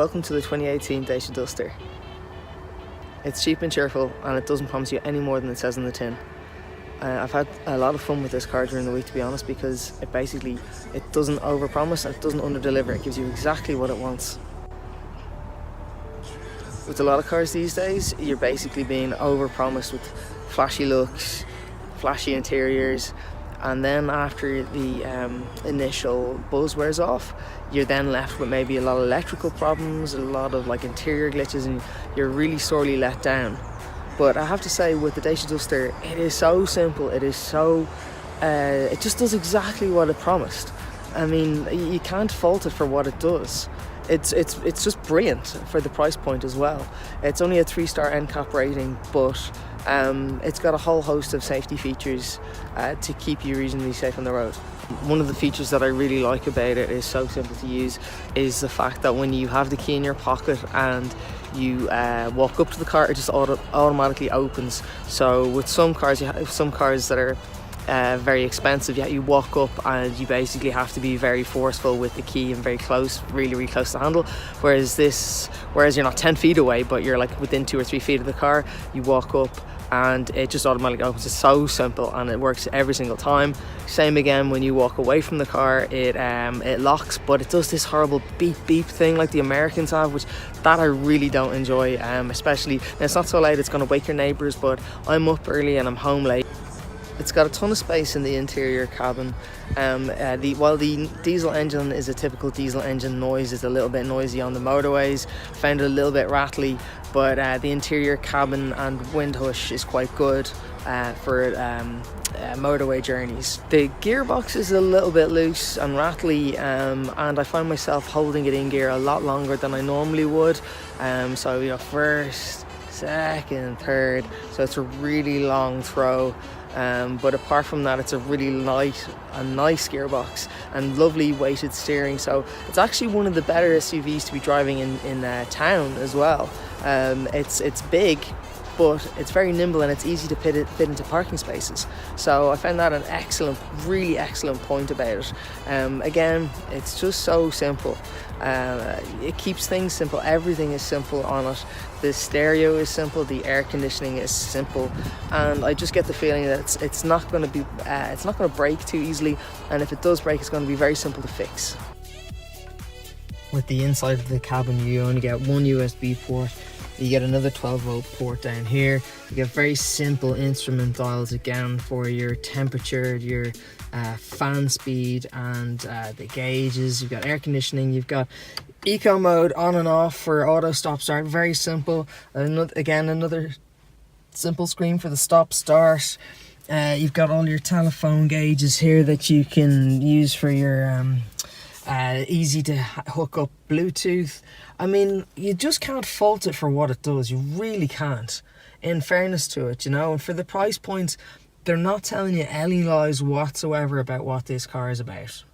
Welcome to the 2018 Dacia Duster. It's cheap and cheerful, and it doesn't promise you any more than it says on the tin. I've had a lot of fun with this car during the week, to be honest, because it doesn't overpromise and it doesn't underdeliver. It gives you exactly what it wants. With a lot of cars these days, you're basically being overpromised with flashy looks, flashy interiors, and then after the initial buzz wears off, you're then left with maybe a lot of electrical problems, a lot of interior glitches, and you're really sorely let down. But I have to say, with the Dacia Duster, it is so simple. It just does exactly what it promised. I mean, you can't fault it for what it does. It's just brilliant for the price point as well. It's only a 3-star NCAP rating, but it's got a whole host of safety features to keep you reasonably safe on the road. One of the features that I really like about it is so simple to use, is the fact that when you have the key in your pocket and you walk up to the car, it just automatically opens. So with some cars, you have some cars that are very expensive, you walk up and you basically have to be very forceful with the key and very close, really close to the handle. Whereas you're not 10 feet away, but you're within 2 or 3 feet of the car, you walk up and it just automatically opens. It's so simple and it works every single time. Same again when you walk away from the car, it locks, but it does this horrible beep thing like the Americans have, which I really don't enjoy, especially now it's not so late it's going to wake your neighbours, but I'm up early and I'm home late. It's got a ton of space in the interior cabin. While the diesel engine is a typical diesel engine noise, it's a little bit noisy on the motorways, found it a little bit rattly, but the interior cabin and wind hush is quite good for motorway journeys. The gearbox is a little bit loose and rattly, and I find myself holding it in gear a lot longer than I normally would. So first, second, third, so it's a really long throw. But apart from that, it's a really nice gearbox and lovely weighted steering. So it's actually one of the better SUVs to be driving in town as well. It's big, but it's very nimble and it's easy to fit into parking spaces. So I found that an really excellent point about it. Again, it's just so simple. It keeps things simple. Everything is simple on it. The stereo is simple, the air conditioning is simple, and I just get the feeling that it's not going to break too easily, and if it does break, it's going to be very simple to fix. With the inside of the cabin, you only get one USB port. You get another 12-volt port down here. You get very simple instrument dials again for your temperature, your fan speed, and the gauges. You've got air conditioning. You've got eco mode on and off for auto stop start. Very simple. Another simple screen for the stop start. You've got all your telephone gauges here that you can use for your easy to hook up Bluetooth. I mean, you just can't fault it for what it does. You really can't, in fairness to it, and for the price point, they're not telling you any lies whatsoever about what this car is about.